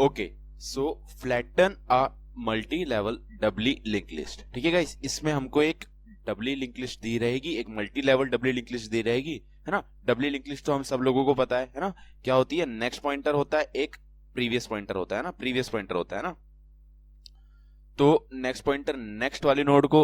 Okay, so flatten a multi level doubly link list. ठीक है guys, इसमें हमको एक डबली लिंक लिस्ट दी रहेगी, एक multi level doubly link list दी रहेगी, है ना। डबली लिंक लिस्ट तो हम सब लोगों को पता है ना। क्या होती है, नेक्स्ट पॉइंटर होता है, एक प्रीवियस पॉइंटर होता है ना, प्रीवियस पॉइंटर होता है ना। तो नेक्स्ट पॉइंटर नेक्स्ट वाली नोड को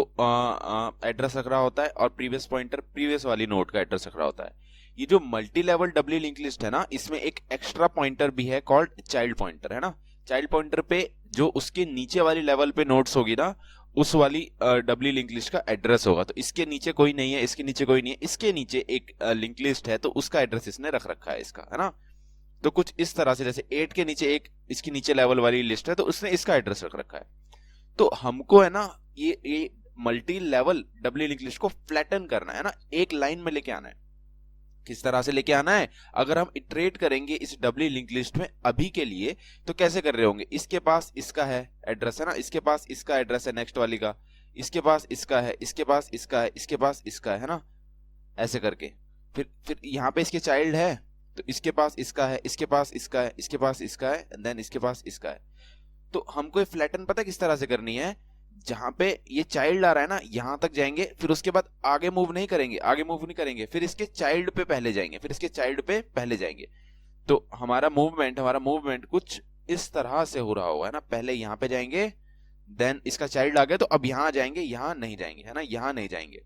एड्रेस रख रहा होता है और प्रीवियस पॉइंटर प्रीवियस वाली नोड का एड्रेस रख रहा होता है। ये जो multi level doubly link list है ना, इसमें एक एक्स्ट्रा पॉइंटर भी है कॉल्ड चाइल्ड पॉइंटर, है ना। चाइल्ड पॉइंटर पे जो उसके नीचे वाली लेवल पे नोड्स होगी ना, उस वाली डबली लिंक लिस्ट का एड्रेस होगा। तो इसके नीचे कोई नहीं है, इसके नीचे कोई नहीं है, इसके नीचे एक लिंक लिस्ट है, तो उसका एड्रेस इसने रख रखा है इसका, है ना। तो कुछ इस तरह से, जैसे 8 के नीचे एक इसके नीचे लेवल वाली लिस्ट है, तो उसने इसका एड्रेस रख रखा है। तो हमको है ना ये multi level doubly link list को फ्लैटन करना है ना, एक लाइन में लेके आना है। किस तरह से लेके आना है, अगर हम इटरेट करेंगे इस डबली लिंक लिस्ट में अभी के लिए, तो कैसे कर रहे होंगे, इसके पास इसका है एड्रेस, है ना, इसके पास इसका एड्रेस है नेक्स्ट वाली का, इसके पास इसका है, इसके पास इसका है, इसके पास इसका है ना, ऐसे करके। फिर यहाँ पे इसके चाइल्ड है, तो इसके पास इसका है, इसके पास इसका है, इसके पास इसका है, देन इसके पास इसका है। तो हमको ये फ्लैटन पता है किस तरह से करनी है, जहां पे ये चाइल्ड आ रहा है ना, यहां तक जाएंगे, फिर उसके बाद आगे मूव नहीं करेंगे, आगे मूव नहीं करेंगे, फिर इसके चाइल्ड पे पहले जाएंगे, फिर इसके चाइल्ड पे पहले जाएंगे। तो हमारा मूवमेंट कुछ इस तरह से हो रहा होगा, है ना। पहले यहां पे जाएंगे, देन इसका चाइल्ड आ गया, तो अब यहां जाएंगे, यहां नहीं जाएंगे, है ना, यहां नहीं जाएंगे।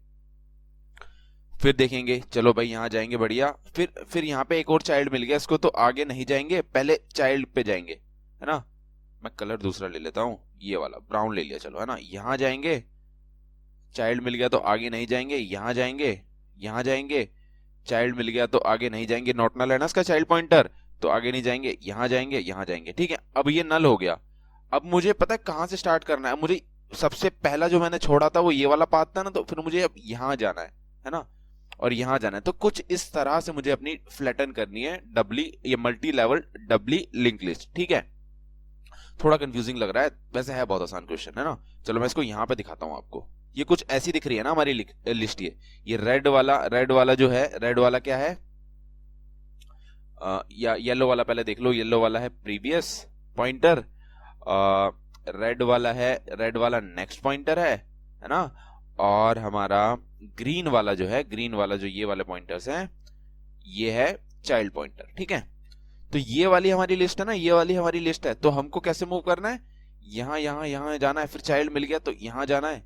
फिर देखेंगे, चलो भाई यहां जाएंगे, बढ़िया। फिर यहाँ पे एक और चाइल्ड मिल गया इसको, तो आगे नहीं जाएंगे, पहले चाइल्ड पे जाएंगे, है ना। मैं कलर दूसरा ले लेता हूँ, ये वाला ब्राउन ले लिया, चलो, है ना। यहां जाएंगे, चाइल्ड मिल गया तो आगे नहीं जाएंगे, यहां जाएंगे, यहां जाएंगे, चाइल्ड मिल गया तो आगे नहीं जाएंगे, नॉट नल है ना इसका चाइल्ड पॉइंटर, तो आगे नहीं जाएंगे, यहां जाएंगे, यहां जाएंगे। ठीक है, अब ये नल हो गया। अब मुझे पता है कहां से स्टार्ट करना है, मुझे सबसे पहला जो मैंने छोड़ा था वो ये वाला पाथ था ना, तो फिर मुझे अब यहां जाना है ना, और यहां जाना है। तो कुछ इस तरह से मुझे अपनी फ्लैटन करनी है डबली, ये multi level doubly link list. ठीक है, थोड़ा कंफ्यूजिंग लग रहा है, वैसे है बहुत आसान क्वेश्चन, है ना। चलो मैं इसको यहां पे दिखाता हूं आपको। ये कुछ ऐसी दिख रही है ना हमारी लिस्ट। ये रेड वाला जो है, रेड वाला क्या है, या येलो वाला पहले देख लो, येलो वाला है प्रीवियस पॉइंटर, रेड वाला नेक्स्ट पॉइंटर है ना। और हमारा ग्रीन वाला जो है, ग्रीन वाला जो ये वाले पॉइंटर्स हैं, ये है चाइल्ड पॉइंटर। ठीक है, तो ये वाली हमारी लिस्ट है ना, ये वाली हमारी लिस्ट है। तो हमको कैसे मूव करना है, यहां यहां यहां जाना है, फिर चाइल्ड मिल गया तो यहां जाना है,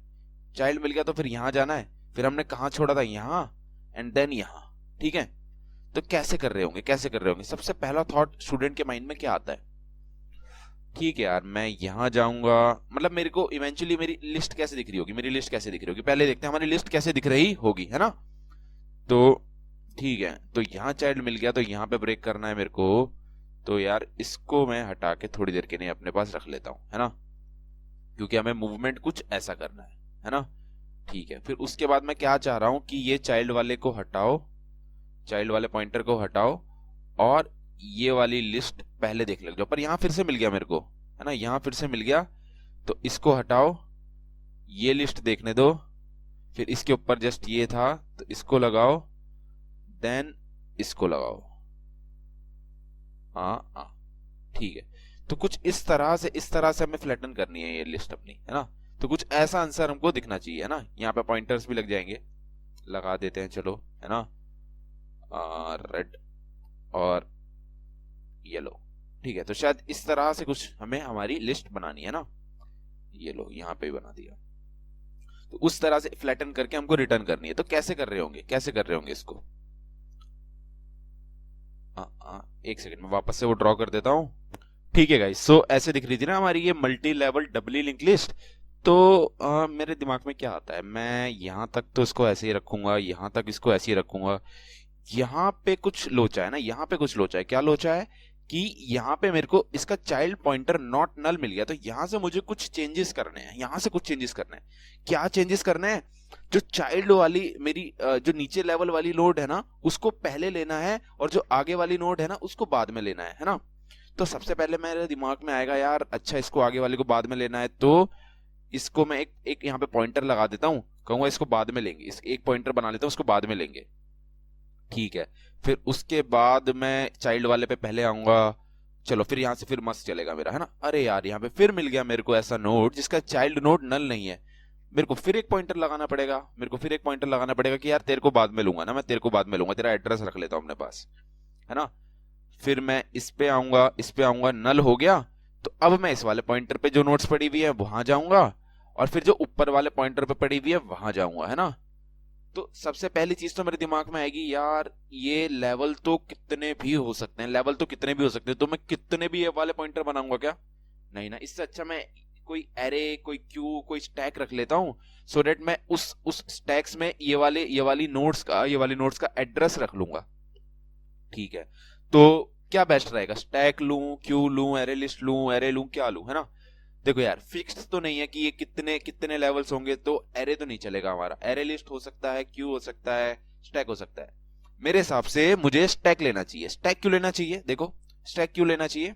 चाइल्ड मिल गया तो फिर यहां जाना है, फिर हमने कहां छोड़ा था, यहां, एंड देन यहां। ठीक है, तो कैसे कर रहे होंगे, कैसे कर रहे होंगे। सबसे पहला थॉट स्टूडेंट के माइंड में क्या आता है, ठीक है यार मैं यहां जाऊंगा, मतलब मेरे को इवेंचुअली मेरी लिस्ट कैसे दिख रही होगी, मेरी लिस्ट कैसे दिख रही होगी, पहले देखते हैं हमारी लिस्ट कैसे दिख रही होगी, है ना। तो ठीक है, तो यहां चाइल्ड मिल गया तो यहां पे ब्रेक करना है मेरे को। तो यार इसको मैं हटा के थोड़ी देर के लिए अपने पास रख लेता हूं, है ना, क्योंकि हमें मूवमेंट कुछ ऐसा करना है ना। ठीक है, फिर उसके बाद मैं क्या चाह रहा हूं कि ये चाइल्ड वाले को हटाओ, चाइल्ड वाले पॉइंटर को हटाओ, और ये वाली लिस्ट पहले देख लग जाओ। पर यहां फिर से मिल गया मेरे को, है ना, यहां फिर से मिल गया, तो इसको हटाओ, ये लिस्ट देखने दो, फिर इसके ऊपर जस्ट ये था तो इसको लगाओ, देन इसको लगाओ। हाँ हाँ, ठीक है। तो कुछ इस तरह से हमें फ्लैटन करनी है ये लिस्ट अपनी, है ना। तो कुछ ऐसा आंसर हमको दिखना चाहिए, है ना। यहाँ पे पॉइंटर्स भी लग जाएंगे, लगा देते हैं, चलो, है ना, रेड और येलो। ठीक है, तो शायद इस तरह से कुछ हमें हमारी लिस्ट बनानी है ना। ये लो यहाँ पे बना दिया, तो उस तरह से फ्लैटन करके हमको रिटर्न करनी है। तो कैसे कर रहे होंगे, कैसे कर रहे होंगे इसको, एक सेकंड में वापस से वो ड्रॉ कर देता हूं। ठीक है गाइस, सो ऐसे दिख रही थी ना हमारी ये multi level doubly link list. तो मेरे दिमाग में क्या आता है, मैं यहां तक तो इसको ऐसे ही रखूंगा, यहां तक इसको ऐसे ही रखूंगा। यहाँ पे कुछ लोचा है ना, यहाँ पे कुछ लोचा है, क्या लोचा है कि यहाँ पे मेरे को इसका चाइल्ड पॉइंटर नॉट नल मिल गया, तो यहाँ से मुझे कुछ चेंजेस करने हैं, यहाँ से कुछ चेंजेस करने हैं। क्या चेंजेस करने हैं, जो चाइल्ड वाली मेरी जो नीचे लेवल वाली नोड है ना, उसको पहले लेना है, और जो आगे वाली नोड है ना, उसको बाद में लेना है ना। तो सबसे पहले मेरे दिमाग में आएगा यार, अच्छा इसको आगे वाले को बाद में लेना है, तो इसको मैं एक यहाँ पे पॉइंटर लगा देता हूँ, कहूंगा इसको बाद में लेंगे, इस एक पॉइंटर बना लेता हूँ, उसको बाद में लेंगे। ठीक है, फिर उसके बाद मैं चाइल्ड वाले पे पहले आऊंगा, चलो फिर यहाँ से फिर मस्त चलेगा मेरा, है ना। अरे यार यहाँ पे फिर मिल गया मेरे को ऐसा नोड जिसका चाइल्ड नोड नल नहीं है। मेरे को फिर एक पॉइंटर लगाना पड़ेगा, मेरे को फिर एक पॉइंटर लगाना पड़ेगा कि यार तेरे को बाद में लूंगा ना, मैं तेरे को बाद में लूंगा, तेरा एड्रेस रख लेता हूँ अपने पास, है ना। फिर मैं इस पे आऊंगा, इस पे आऊंगा, नल हो गया। तो अब मैं इस वाले पॉइंटर पे जो नोट्स पड़ी हुई है वहां जाऊंगा, और फिर जो ऊपर वाले पॉइंटर पे पड़ी हुई है वहां जाऊंगा, है ना। तो सबसे पहली चीज तो मेरे दिमाग में आएगी, यार ये लेवल तो कितने भी हो सकते हैं, लेवल तो कितने भी हो सकते हैं, तो मैं कितने भी ये वाले पॉइंटर बनाऊंगा क्या? नहीं ना, इससे अच्छा मैं कोई एरे, कोई क्यू, कोई स्टैक रख लेता हूं, सो डेट मैं उस स्टैक्स में ये वाली नोड्स का एड्रेस रख लूंगा। ठीक है, तो क्या बेस्ट रहेगा, स्टैक लूं, क्यू लूं, एरे लिस्ट लूं, एरे लूं, क्या लूं, है ना। देखो यार फिक्स्ड तो नहीं है कि ये कितने कितने लेवल्स होंगे, तो एरे तो नहीं चलेगा हमारा, एरे लिस्ट हो सकता है, क्यू हो सकता है, स्टैक हो सकता है। मेरे हिसाब से मुझे स्टैक लेना चाहिए। स्टैक क्यों लेना चाहिए, देखो स्टैक क्यों लेना चाहिए,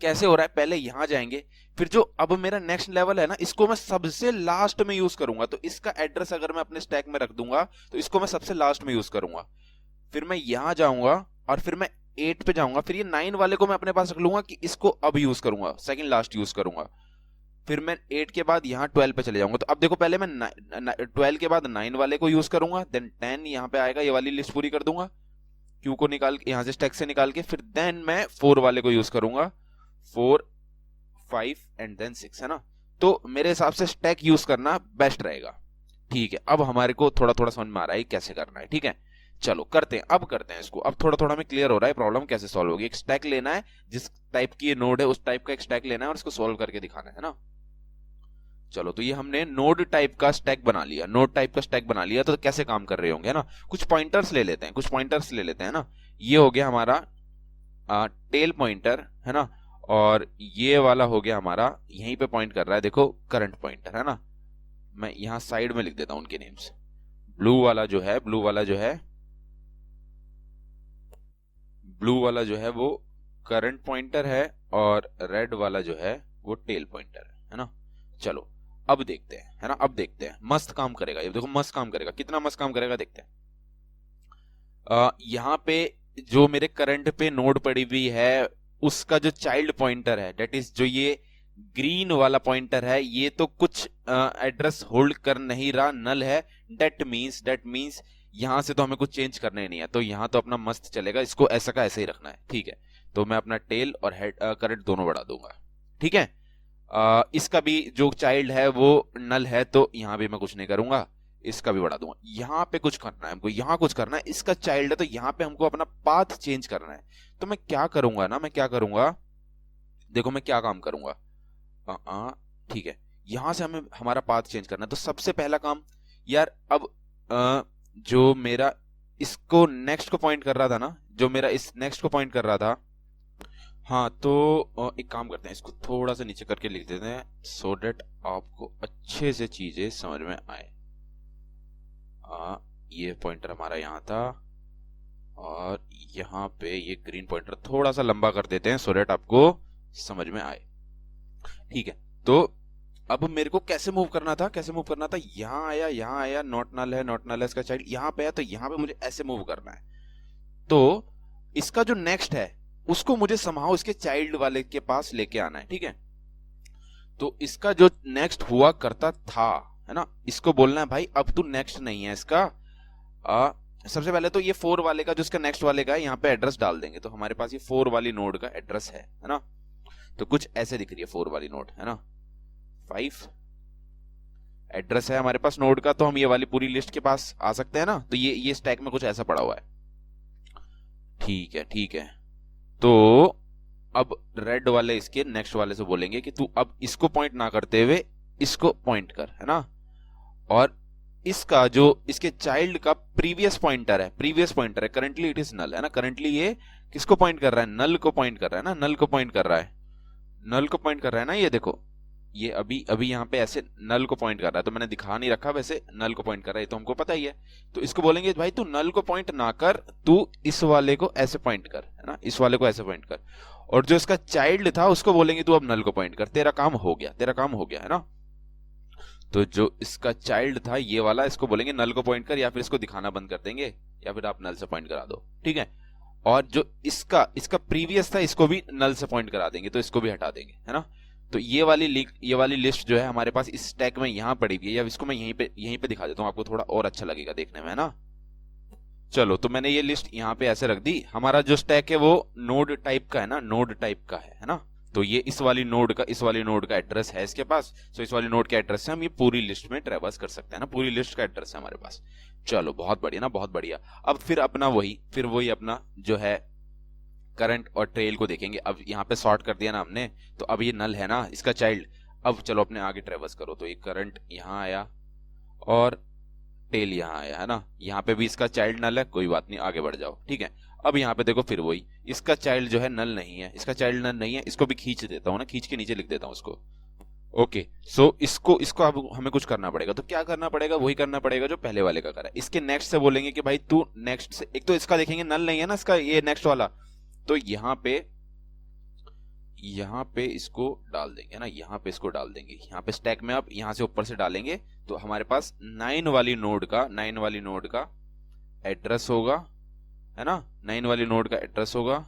कैसे हो रहा है, पहले यहां जाएंगे, फिर जो अब मेरा नेक्स्ट लेवल है ना, इसको मैं सबसे लास्ट में यूज करूंगा, तो इसका एड्रेस अगर मैं अपने स्टैक में रख दूंगा तो इसको मैं सबसे लास्ट में यूज करूंगा। फिर मैं यहां जाऊंगा और फिर मैं 8 पे जाऊंगा, फिर ये 9 वाले को मैं अपने पास रख लूंगा कि इसको अब यूज करूंगा, सेकंड लास्ट यूज करूंगा। फिर मैं 8 के बाद यहाँ 12 पे चले जाऊंगा, तो अब देखो पहले मैं 12 के बाद 9 वाले को यूज करूंगा, देन 10 यहाँ पे आएगा, ये वाली लिस्ट पूरी कर दूंगा, क्यू को निकाल के यहाँ से स्टैक से निकाल के, फिर देन मैं 4 वाले को यूज करूंगा, 4 5 एंड देन 6, है ना। तो मेरे हिसाब से स्टैक यूज करना बेस्ट रहेगा। ठीक है, अब हमारे को थोड़ा थोड़ा समझ में आ रहा है कैसे करना है। ठीक है, चलो करते हैं, अब करते हैं इसको, अब थोड़ा थोड़ा हमें क्लियर हो रहा है प्रॉब्लम कैसे सॉल्व होगी। एक स्टैक लेना है, जिस टाइप की ये नोड है उस टाइप का एक स्टैक लेना है और इसको सॉल्व करके दिखाना है ना। चलो तो ये हमने नोड टाइप का स्टैक बना लिया, नोड टाइप का स्टैक बना लिया, तो कैसे काम कर रहे होंगे, है ना। कुछ पॉइंटर्स ले लेते हैं, कुछ पॉइंटर्स ले लेते हैं ना। ये हो गया हमारा टेल पॉइंटर, है ना, और ये वाला हो गया हमारा, यहीं पे पॉइंट कर रहा है, देखो करंट पॉइंटर, है ना। मैं यहां साइड में लिख देता हूं उनके नेम्स। ब्लू वाला जो है, ब्लू वाला जो है वो करंट पॉइंटर है, और रेड वाला जो है वो टेल पॉइंटर है ना। चलो अब देखते हैं, है ना, अब देखते हैं, मस्त काम करेगा ये, देखो मस्त काम करेगा, कितना मस्त काम करेगा देखते हैं। यहाँ पे जो मेरे करंट पे नोड पड़ी हुई है उसका जो चाइल्ड पॉइंटर है, डेट इज जो ये ग्रीन वाला पॉइंटर है, ये तो कुछ एड्रेस होल्ड कर नहीं रहा, नल है। डेट मींस यहां से तो हमें कुछ चेंज करना ही नहीं है, तो यहां तो अपना मस्त चलेगा, इसको ऐसा का ऐसे ही रखना है। ठीक है, तो मैं अपना टेल और हेड करंट दोनों बढ़ा दूंगा। ठीक है, इसका भी जो चाइल्ड है वो नल है, तो यहां भी मैं कुछ नहीं करूंगा, इसका भी बढ़ा दूंगा। यहां पे कुछ करना है हमको, यहां कुछ करना है, इसका चाइल्ड है तो यहां पे हमको अपना पाथ चेंज करना है। तो मैं क्या करूंगा ना, मैं क्या करूंगा, देखो मैं क्या काम करूंगा। ठीक है, यहां से हमें हमारा पाथ चेंज करना है, तो सबसे पहला काम यार, अब जो मेरा इसको नेक्स्ट को पॉइंट कर रहा था ना, जो मेरा इस नेक्स्ट को पॉइंट कर रहा था, हाँ तो एक काम करते हैं, इसको थोड़ा सा नीचे करके लिख देते हैं, सो डेट आपको अच्छे से चीजें समझ में आए। ये पॉइंटर हमारा यहाँ था, और यहाँ पे ये ग्रीन पॉइंटर थोड़ा सा लंबा कर देते हैं, सो डेट आपको समझ में आए। ठीक है, तो अब मेरे को कैसे मूव करना था, यहाँ आया, नॉट नल है इसका चाइल्ड, यहाँ पे है, तो यहाँ पे मुझे ऐसे मूव करना है। तो इसका जो नेक्स्ट है उसको मुझे समहाउ इसके चाइल्ड वाले के पास लेके आना है। ठीक है, तो इसका जो नेक्स्ट हुआ करता था, है ना, इसको बोलना है भाई अब तू नेक्स्ट नहीं है इसका। सबसे पहले तो ये 4 वाले का जो इसका नेक्स्ट वाले का है, यहाँ पे एड्रेस डाल देंगे, तो हमारे पास ये 4 वाली नोड का एड्रेस है ना। तो कुछ ऐसे दिख रही है 4 वाली नोड, है ना, 5 एड्रेस है हमारे पास नोड का, तो हम ये वाली पूरी लिस्ट के पास आ सकते हैं ना। तो ये स्टैक में कुछ ऐसा पड़ा हुआ है। ठीक है, तो अब रेड वाले इसके नेक्स्ट वाले से बोलेंगे कि तू अब इसको पॉइंट ना करते हुए इसको पॉइंट कर, है ना। और इसका जो इसके चाइल्ड का प्रीवियस पॉइंटर है, करंटली इट इज नल, है ना, करंटली ये किसको पॉइंट कर रहा है, नल को पॉइंट कर रहा है ना, नल को पॉइंट कर रहा है ना। ये देखो, ये अभी यहाँ पे ऐसे नल को पॉइंट कर रहा है, तो मैंने दिखा नहीं रखा, वैसे नल को पॉइंट कर रहा है तो हमको पता ही है। तो इसको बोलेंगे भाई तू नल को पॉइंट ना कर, तू इस वाले को ऐसे पॉइंट कर, है ना, इस वाले को ऐसे पॉइंट कर। और जो इसका चाइल्ड था उसको बोलेंगे तू अब नल को पॉइंट कर, तेरा काम हो गया, है ना। तो जो इसका चाइल्ड था ये वाला, इसको बोलेंगे नल को पॉइंट कर, या फिर इसको दिखाना बंद कर देंगे, या फिर आप नल से पॉइंट करा दो। ठीक है, और जो इसका इसका प्रीवियस था इसको भी नल से पॉइंट करा देंगे, तो इसको भी हटा देंगे, है ना। तो ये वाली लिस्ट जो है हमारे पास इस स्टैक में यहाँ पड़ी हुई है, या इसको मैं यहीं पे दिखा देता हूँ, आपको थोड़ा और अच्छा लगेगा देखने में, है ना। चलो, तो मैंने ये लिस्ट यहाँ पे ऐसे रख दी। हमारा जो स्टैक है वो नोड टाइप का है ना, नोड टाइप का है ना। तो ये इस वाली नोड का एड्रेस है इसके पास। तो इस वाली नोड के एड्रेस से हम ये पूरी लिस्ट में ट्रेवर्स कर सकते हैं ना, पूरी लिस्ट का एड्रेस है हमारे पास। चलो, बहुत बढ़िया ना, बहुत बढ़िया। अब फिर वही अपना जो है करंट और ट्रेल को देखेंगे। अब यहाँ पे सॉर्ट कर दिया ना हमने, तो अब ये नल है ना इसका चाइल्ड। अब चलो अपने आगे ट्रेवर्स करो, तो ये करंट यहाँ आया और टेल यहाँ आया, है ना। यहाँ पे भी इसका चाइल्ड नल है, कोई बात नहीं, आगे बढ़ जाओ, ठीक है। अब यहाँ पे देखो, फिर वही, इसका चाइल्ड जो है नल नहीं है, इसका चाइल्ड नल नहीं है। इसको भी खींच देता हूँ ना, खींच के नीचे लिख देता हूँ उसको। ओके, सो इसको अब हमें कुछ करना पड़ेगा। तो क्या करना पड़ेगा? वही करना पड़ेगा जो पहले वाले का करा। इसके नेक्स्ट से बोलेंगे कि भाई तू नेक्स्ट से, एक तो इसका देखेंगे नल नहीं है ना इसका, ये नेक्स्ट वाला, तो यहाँ पे इसको डाल देंगे ना, यहाँ पे इसको डाल देंगे, यहाँ पे स्टैक में। अब यहाँ से ऊपर से डालेंगे तो हमारे पास 9 वाली नोड का एड्रेस होगा, है ना। 9 वाली नोड का एड्रेस होगा,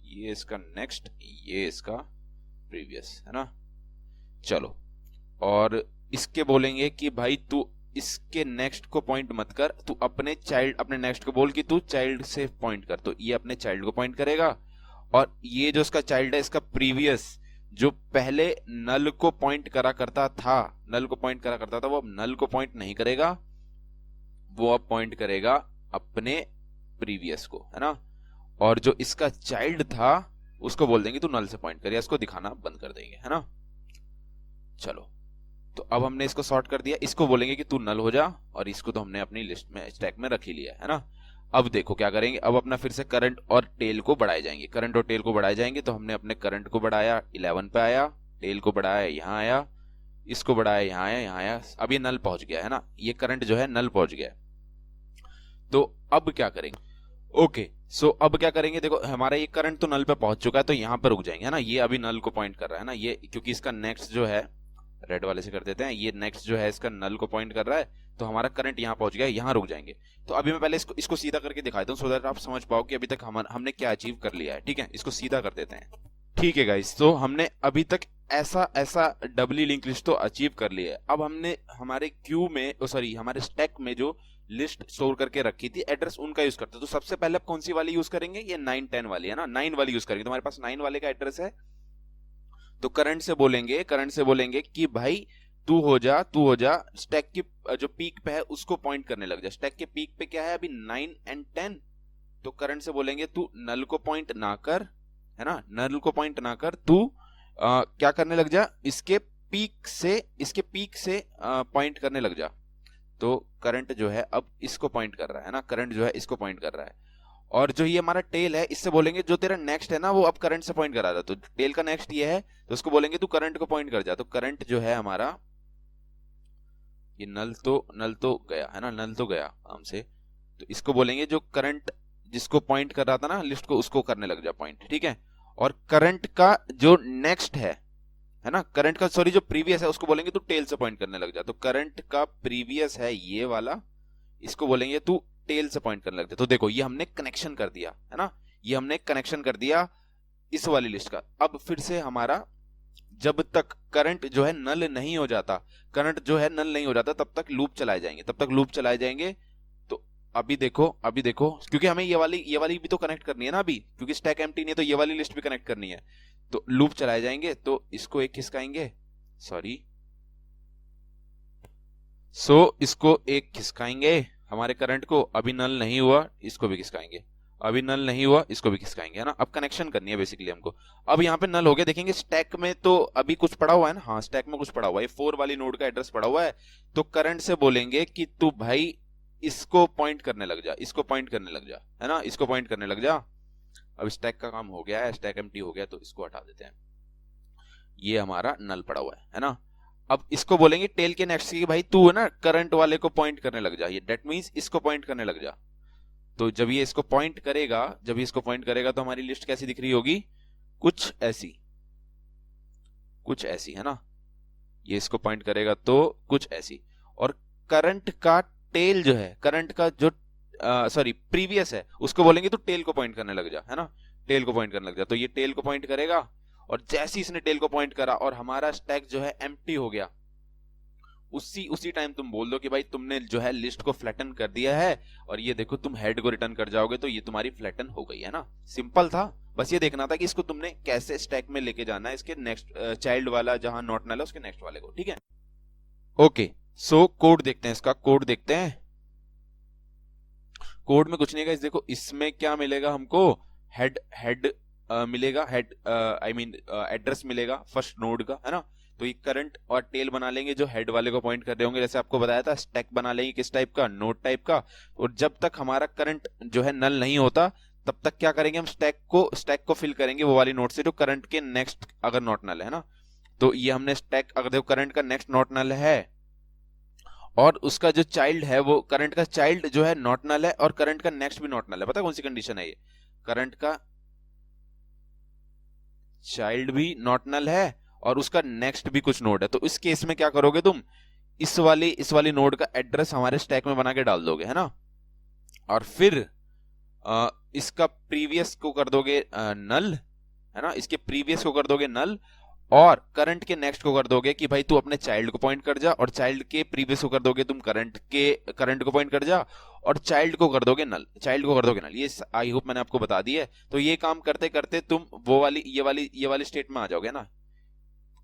ये इसका नेक्स्ट, ये इसका प्रीवियस, है ना। चलो, और इसके बोलेंगे कि भाई तू इसके नेक्स्ट को पॉइंट मत कर, तू अपने नेक्स्ट को बोल कि तू चाइल्ड से पॉइंट कर। तो ये अपने चाइल्ड को पॉइंट करेगा, और ये जो इसका चाइल्ड है, इसका प्रीवियस जो पहले नल को पॉइंट करा करता था, वो अब नल को पॉइंट नहीं करेगा, वो अब पॉइंट करेगा अपने प्रीवियस को, है ना। और जो इसका चाइल्ड था उसको बोल देंगे तू नल से पॉइंट कर, या इसको दिखाना बंद कर देंगे, है ना। चलो, तो अब हमने इसको सॉर्ट कर दिया। इसको बोलेंगे कि तू नल हो जा, और इसको तो हमने अपनी लिस्ट में, स्टैक में रख ही लिया, है ना। अब देखो क्या करेंगे, अब अपना फिर से करंट और टेल को बढ़ाए जाएंगे। तो हमने अपने करंट को बढ़ाया, 11 पे आया, टेल को बढ़ाया, यहाँ आया, इसको बढ़ाया, यहाँ आया। अब ये नल पहुंच गया, है ना, ये करंट जो है नल पहुंच गया। तो अब क्या करेंगे? ओके, सो अब क्या करेंगे, देखो हमारा ये करंट तो नल पे पहुंच चुका है, तो यहाँ पे रुक जाएंगे, है ना। ये अभी नल को पॉइंट कर रहा है ना, ये क्योंकि इसका नेक्स्ट जो है, रेड वाले से कर देते हैं, ये नेक्स्ट जो है इसका नल को पॉइंट कर रहा है, तो हमारा करंट यहाँ पहुंच गया, यहाँ रुक जाएंगे। तो अभी मैं पहले इसको सीधा करके दिखाता हूँ, सो दैट आप समझ पाओ कि अभी तक हमने क्या अचीव कर लिया है, ठीक है। इसको सीधा कर देते हैं, ठीक है गाइस। तो हमने अभी तक ऐसा डबली लिंक लिस्ट तो अचीव कर लिया है। अब हमने हमारे क्यू में, हमारे स्टैक में जो लिस्ट स्टोर करके रखी थी, एड्रेस उनका यूज करते हैं। तो सबसे पहले आप कौन सी वाली यूज करेंगे? ये 9 10 वाली, है ना, 9 वाली यूज करेंगे। तो हमारे पास 9 वाले का एड्रेस है, तो करंट से बोलेंगे कि भाई तू हो जा स्टैक की जो पीक पे है उसको पॉइंट करने लग जा। स्टैक के पीक पे क्या है अभी? 9 और 10। तो करंट से बोलेंगे तू नल को पॉइंट ना कर, है ना, नल को पॉइंट ना कर, तू क्या करने लग जा, इसके पीक से पॉइंट करने लग जा। तो करंट जो है अब इसको पॉइंट कर रहा है ना, करंट जो है इसको पॉइंट कर रहा है। और जो ये हमारा टेल है, इससे बोलेंगे जो तेरा नेक्स्ट है ना वो अब करंट से पॉइंट कर रहा था, तो टेल का नेक्स्ट ये है, तो उसको बोलेंगे तू करंट को पॉइंट कर जा। तो करंट जो है हमारा, ये नल तो गया, है ना, नल तो गया हमसे। तो इसको बोलेंगे जो करंट जिसको पॉइंट कर रहा था ना लिस्ट को, उसको करने लग जा पॉइंट, ठीक है। और करंट का जो नेक्स्ट है ना, करंट का जो प्रीवियस है उसको बोलेंगे तू टेल से पॉइंट करने लग जा। तो करंट का प्रीवियस है ये वाला, इसको बोलेंगे तू टेल से पॉइंट करने लग जा। तो देखो ये हमने कनेक्शन कर दिया, है ना, ये हमने कनेक्शन कर दिया इस वाली लिस्ट का। अब फिर से हमारा जब तक करंट जो है नल नहीं हो जाता, तब तक लूप चलाए जाएंगे। तो अभी देखो क्योंकि हमें ये वाली भी तो कनेक्ट करनी है ना अभी, क्योंकि स्टैक एम्प्टी नहीं है, तो ये वाली लिस्ट भी कनेक्ट करनी है। तो लूप चलाए जाएंगे, तो इसको एक खिसकाएंगे, इसको एक खिसकाएंगे हमारे करंट को। अभी नल नहीं हुआ, इसको भी खिसकाएंगे, अभी नल नहीं हुआ, इसको भी खिसकाएंगे, है ना। अब कनेक्शन करनी है बेसिकली हमको। अब यहाँ पे नल हो गया, देखेंगे स्टैक में तो अभी कुछ पड़ा हुआ है ना, हाँ स्टैक में कुछ पड़ा हुआ है, 4 वाली नोड का एड्रेस पड़ा हुआ है। तो करंट से बोलेंगे कि तू भाई इसको पॉइंट करने लग जा, है ना, इसको पॉइंट करने लग जा। अब स्टैक का काम हो गया है, स्टैक एम्प्टी हो गया, तो इसको हटा देते हैं, ये हमारा नल पड़ा हुआ है ना। अब इसको बोलेंगे टेल के नेक्स्ट की, भाई तू है ना करंट वाले को पॉइंट करने लग जा, ये दैट मींस इसको पॉइंट करने लग जा। तो जब ये इसको पॉइंट करेगा, तो हमारी लिस्ट कैसी दिख रही होगी? कुछ ऐसी, है ना, ये इसको पॉइंट करेगा तो कुछ ऐसी। और करंट का टेल जो है, करंट का जो सॉरी प्रीवियस है उसको बोलेंगे तो टेल को पॉइंट करने लग जा, है ना, टेल को पॉइंट करने लग जा। तो ये टेल को पॉइंट करेगा और जैसे ही इसने टेल को पॉइंट करा और हमारा स्टैक जो है एम्प्टी हो गया, उसी टाइम तुम बोल दो कि भाई तुमने जो है लिस्ट को फ्लैटन कर दिया है और ये देखो तुम हेड को रिटर्न कर जाओगे, तो ये तुम्हारी फ्लैटन हो गई, है ना। सिंपल था, बस ये देखना था कि इसको तुमने कैसे स्टैक में लेके जाना है, इसके नेक्स्ट चाइल्ड वाला जहां नॉट नल है उसके नेक्स्ट वाले को, ठीक है। ओके, सो कोड देखते हैं, इसका कोड देखते हैं। कोड में कुछ नहीं है, देखो इसमें क्या मिलेगा हमको, हेड मिलेगा, हेड आई मीन एड्रेस मिलेगा फर्स्ट नोड का, है ना। तो ये करंट और टेल बना लेंगे जो हेड वाले को पॉइंट कर रहे होंगे, जैसे आपको बताया था स्टैक बना लेंगे किस टाइप का, नोड टाइप का। और जब तक हमारा करंट जो है नल नहीं होता तब तक क्या करेंगे हम, स्टैक को फिल करेंगे वो वाली नोड से जो करंट के नेक्स्ट अगर नॉट नल है ना। तो ये हमने स्टैक, अगर देखो करंट का नेक्स्ट नॉट नल है और उसका जो चाइल्ड है वो करंट का चाइल्ड जो है नॉट नल है और करंट का नेक्स्ट भी नॉट नल है। पता कौन सी कंडीशन है ये, करंट का चाइल्ड भी नॉट नल है और उसका नेक्स्ट भी कुछ नोड है। तो इस केस में क्या करोगे तुम, इस वाली नोड का एड्रेस हमारे स्टैक में बना के डाल दोगे, है ना। और फिर इसका प्रीवियस को कर दोगे नल, है ना, इसके प्रीवियस को कर दोगे नल और करंट के नेक्स्ट को कर दोगे कि भाई तू अपने चाइल्ड को पॉइंट कर जा, और चाइल्ड के प्रीवियस को कर दोगे तुम करंट को पॉइंट कर जा और चाइल्ड को कर दोगे नल, ये आई होप मैंने आपको बता दी है। तो ये काम करते करते तुम वो वाली ये वाली स्टेट में आ जाओगे ना।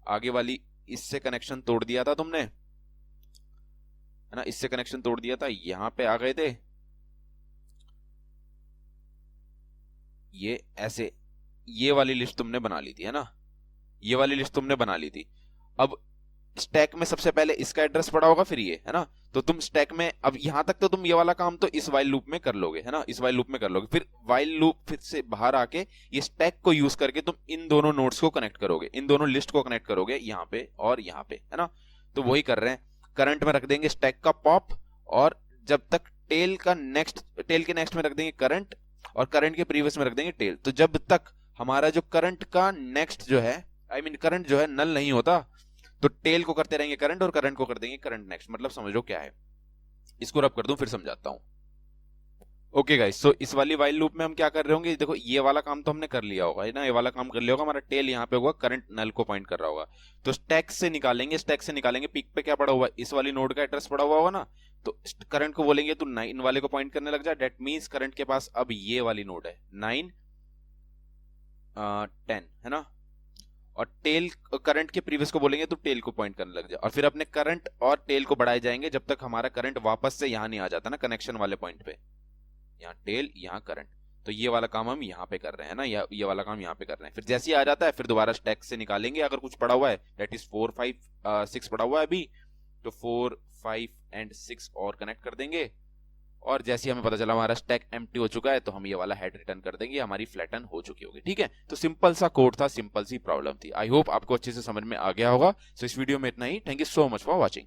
आगे वाली इससे कनेक्शन तोड़ दिया था तुमने, है ना, इससे कनेक्शन तोड़ दिया था, यहां पे आ गए थे ये ऐसे, ये वाली लिस्ट तुमने बना ली थी, है ना, ये वाली लिस्ट तुमने बना ली थी। अब स्टैक में सबसे पहले इसका एड्रेस पड़ा होगा, फिर ये, है ना। तो तुम स्टैक में अब यहां तक तो तुम ये वाला काम तो इस वाइल लूप में कर लोगे, है ना, इस वाइल लूप में कर लोगे। फिर वाइल लूप फिर से बाहर आके ये स्टैक को यूज करके तुम इन दोनों नोड्स को कनेक्ट करोगे, इन दोनों लिस्ट को कनेक्ट करोगे यहाँ पे और यहाँ पे, है ना। तो वही कर रहे हैं, करंट में रख देंगे स्टैक का पॉप और जब तक टेल के नेक्स्ट में रख देंगे करंट और करंट के प्रीवियस में रख देंगे टेल। तो जब तक हमारा जो करंट का नेक्स्ट जो है करंट जो है नल नहीं होता तो टेल को करते रहेंगे करंट और करंट को कर देंगे करंट नेक्स्ट। मतलब समझो क्या है, इसको रब कर दूं फिर समझाता हूं। ओके गाइस, सो इस वाली वाइल लूप में हम क्या कर रहे होंगे, देखो ये वाला काम तो हमने कर लिया होगा, है ना, ये वाला काम कर लिया होगा, हमारा टेल यहाँ पे होगा, करंट नल को पॉइंट कर रहा होगा। तो स्टैक से निकालेंगे पीक पे क्या पड़ा हुआ है, इस वाली नोड का एड्रेस पड़ा हुआ होगा ना। तो करंट को बोलेंगे तो 9 वाले को पॉइंट करने लग जा, डेट मीन्स करंट के पास अब ये वाली नोड है 9 10, है ना। और टेल करंट के प्रीवियस को बोलेंगे तो टेल को पॉइंट करने लग जाए और फिर अपने करंट और टेल को बढ़ाए जाएंगे जब तक हमारा करंट वापस से यहां नहीं आ जाता ना, कनेक्शन वाले पॉइंट पे, यहाँ टेल यहाँ करंट। तो ये वाला काम हम यहाँ पे कर रहे हैं ना, ये वाला काम यहाँ पे कर रहे हैं। फिर जैसे ही आ जाता है फिर दोबारा स्टैक से निकालेंगे अगर कुछ पड़ा हुआ है, दैट इज 4 5 6 पड़ा हुआ है अभी, तो 4 5 एंड 6 और कनेक्ट कर देंगे और जैसे ही हमें पता चला हमारा स्टैक एम्प्टी हो चुका है तो हम ये वाला हेड रिटर्न कर देंगे, हमारी फ्लैटन हो चुकी होगी। ठीक है, तो सिंपल सा कोड था, सिंपल सी प्रॉब्लम थी। आई होप आपको अच्छे से समझ में आ गया होगा। सो इस वीडियो में इतना ही। Thank you so much for watching.